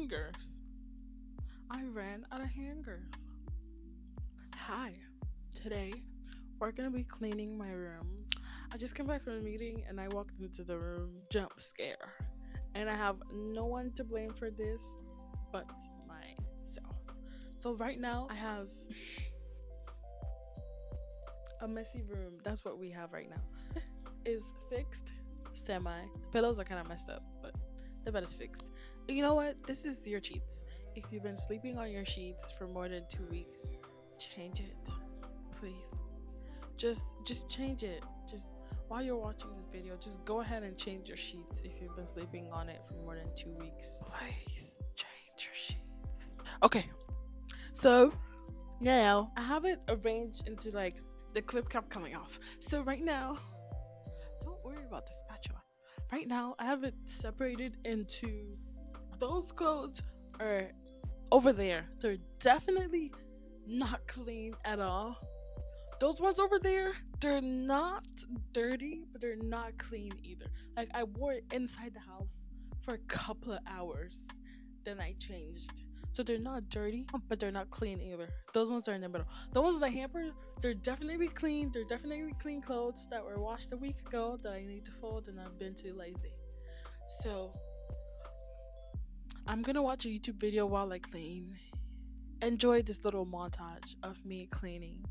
hangers. I ran out of hangers. Hi. Today, we're gonna be cleaning my room. I just came back from a meeting and I walked into the room, jump scare. And I have no one to blame for this but myself. So, right now, I have a messy room. That's what we have right now. Is fixed, semi. The pillows are kind of messed up, but the bed is fixed. You know what? This is your cheats. If you've been sleeping on your sheets for more than 2 weeks, change it, please. Just change it. Just while you're watching this video, just go ahead and change your sheets if you've been sleeping on it for more than 2 weeks. Please change your sheets. Okay, so now I have it arranged into like the clip kept coming off. So right now, don't worry about the spatula. Right now, I have it separated into those clothes are over there. They're definitely not clean at all. Those ones over there, they're not dirty, but they're not clean either. Like I wore it inside the house for a couple of hours, then I changed. So they're not dirty, but they're not clean either. Those ones are in the middle. The ones in the hamper, they're definitely clean. They're definitely clean clothes that were washed a week ago that I need to fold and I've been too lazy. So I'm gonna watch a YouTube video while I clean. Enjoy this little montage of me cleaning.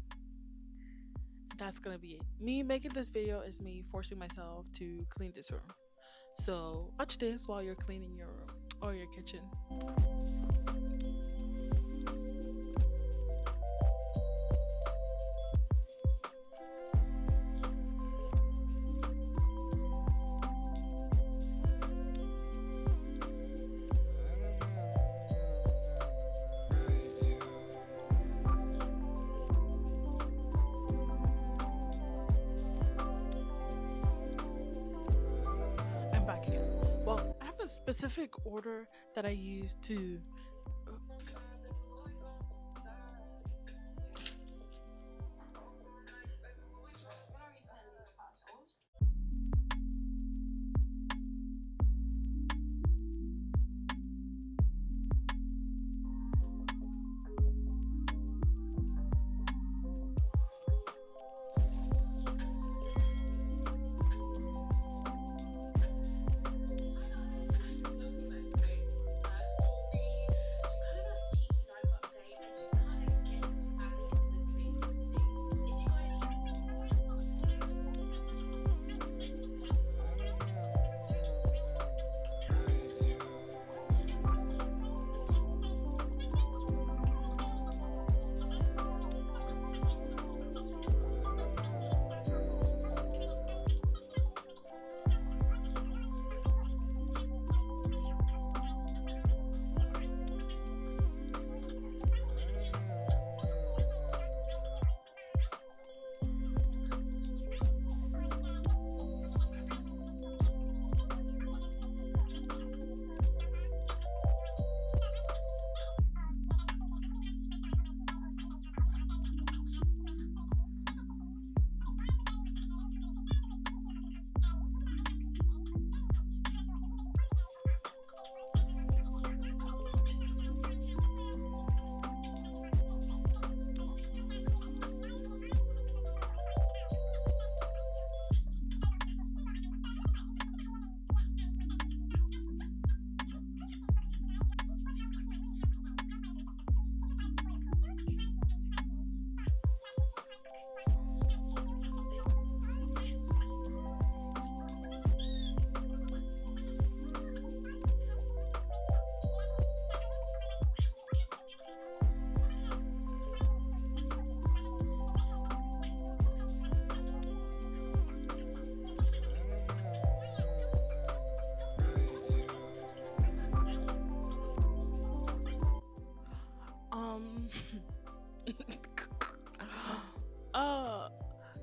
That's gonna be it. Me making this video is me forcing myself to clean this room. So watch this while you're cleaning your room or your kitchen. I'm back again. Well, I have a specific order that I use to.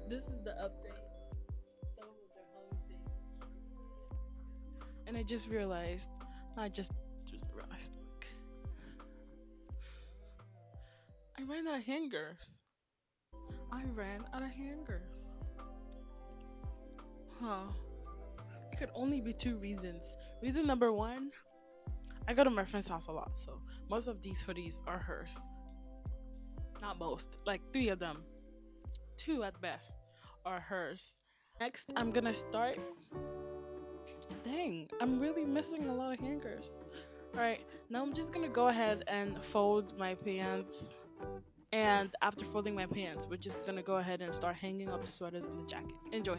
This is the update. That was their holiday. And I just realized, like, I ran out of hangers. I ran out of hangers. Huh. It could only be two reasons. Reason number one, I go to my friend's house a lot, so most of these hoodies are hers. Not most, like three of them, two at best, are hers. Next, I'm gonna start. Dang, I'm really missing a lot of hangers. Alright, now I'm just gonna go ahead and fold my pants. And after folding my pants, we're just gonna go ahead and start hanging up the sweaters and the jacket. Enjoy.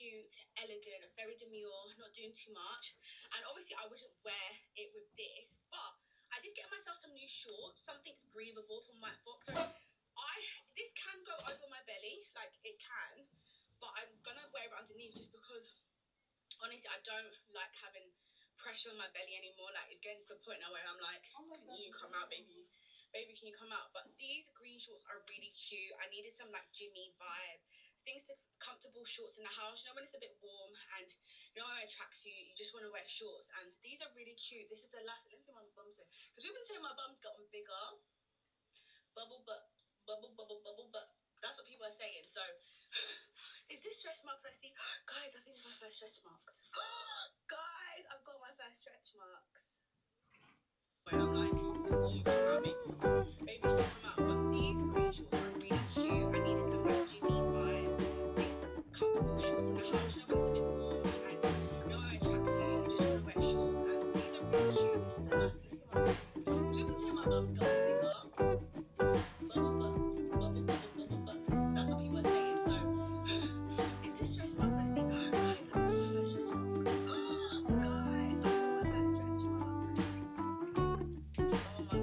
cute, elegant, very demure, not doing too much. And obviously, I wouldn't wear it with this, but I did get myself some new shorts, something breathable from my box. So this can go over my belly, like it can, but I'm gonna wear it underneath just because honestly I don't like having pressure on my belly anymore. Like it's getting to the point now where I'm like, can you come out, baby? Baby, can you come out? But these green shorts are really cute. I needed some like Jimmy vibe. Things to comfortable shorts in the house. You know when it's a bit warm and you know when it attracts you, you just want to wear shorts. And these are really cute. This is the last. Let me see my bum say. Because we've been saying my bum's gotten bigger. Bubble butt, bubble bubble bubble butt. That's what people are saying. So, is this stretch marks I see? Guys, I think it's my first stretch marks. Guys, I've got my first stretch marks. When I'm like, you come out, baby. Baby, you come out. But these green shorts are really cute. I needed some like Jimmy vibe. These comfortable shorts in the house. You know when it's a bit warm and you know when it attracts you, you just want to wear shorts. And these are really cute. This is the last. Let's see my bum. So we've been saying my bum's got bigger. Bubble butt, bubble bubble bubble butt. That's what people are saying. So, is this stretch marks I see? Guys, I've got my first stretch marks. Guys, I've got my first stretch marks. Oh my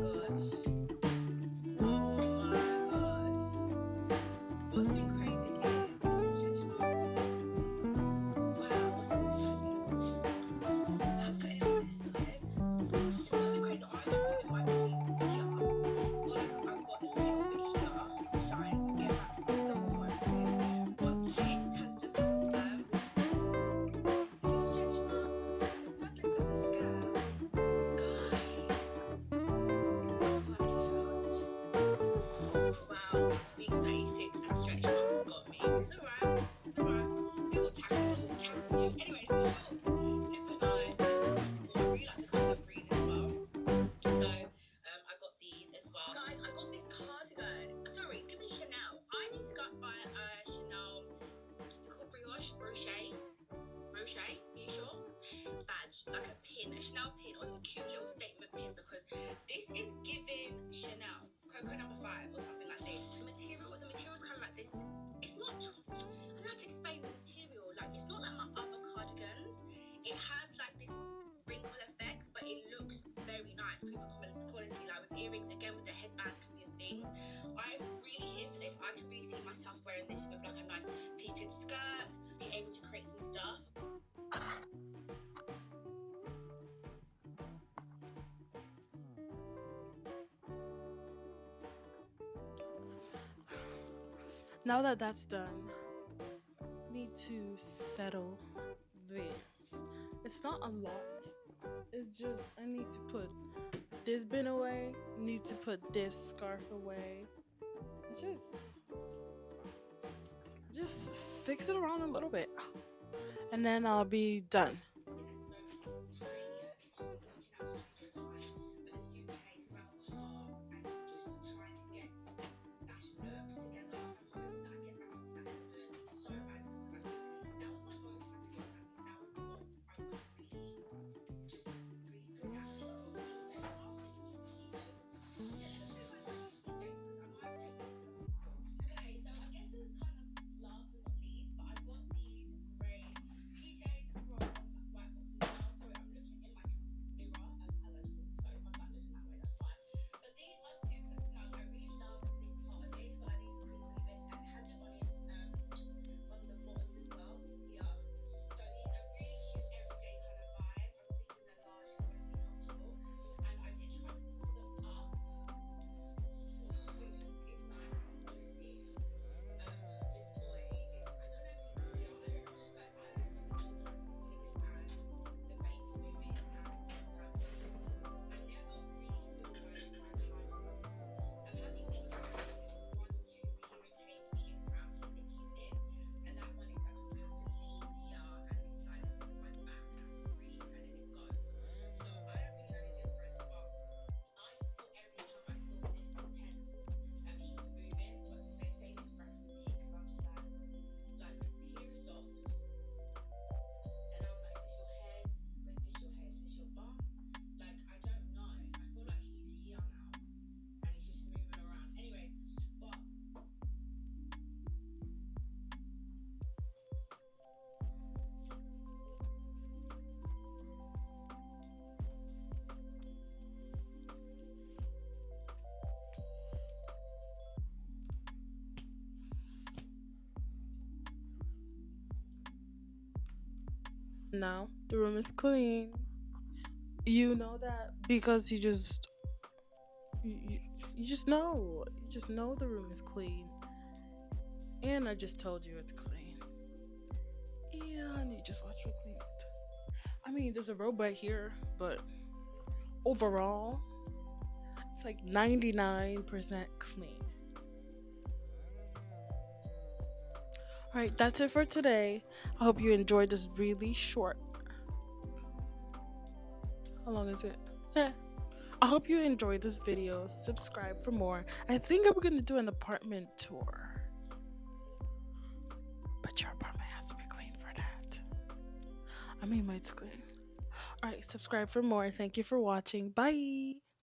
gosh. Oh my gosh. What's been crazy is this is stretch marks. Wow, what's on this side? I've got it on this side. What's been crazy? I don't put in my feet here. Like I've got a little bit here, shines, get that double one thing. But this has just confirmed. This is stretch marks. That looks like a scam. Guys. Wow, this is hot. Wow, being 36 and stretch marks got me. It's alright. It's alright. We will tackle you. We tackle you. Anyways, the shorts, super nice, super comfortable. I really like the colour green as well. So, I got these as well. Guys, I got this cardigan. Sorry, give me Chanel. I need to go buy a Chanel. Is it called brioche? Brochet? Brochet? Are you sure? Badge, like a pin, a Chanel pin, or a cute little statement pin because this is giving Chanel Coco number 5 or something like this. The material is kind of like this. It's not. I don't know how to explain the material. Like it's not like my other cardigans. It has like this wrinkle effect, but it looks very nice. People quality, like with earrings, again with the headband can be a thing. I'm really here for this. I can really see myself wearing this with like a nice pleated skirt, be able to create some stuff. Now that that's done, need to settle this. It's not a lot. It's just I need to put this bin away. Need to put this scarf away. Just fix it around a little bit, and then I'll be done. Okay, so I guess it was kind of last but not least, but I've got these grey PJs from Now the room is clean. You know that because you, you just know. You just know the room is clean. And I just told you it's clean. And you just watch me clean it. I mean, there's a robot here, but overall, it's like 99% clean. All right, that's it for today. I hope you enjoyed this really short. How long is it? Yeah. I hope you enjoyed this video. Subscribe for more. I think I'm going to do an apartment tour. But your apartment has to be clean for that. I mean, mine's clean. All right, subscribe for more. Thank you for watching. Bye.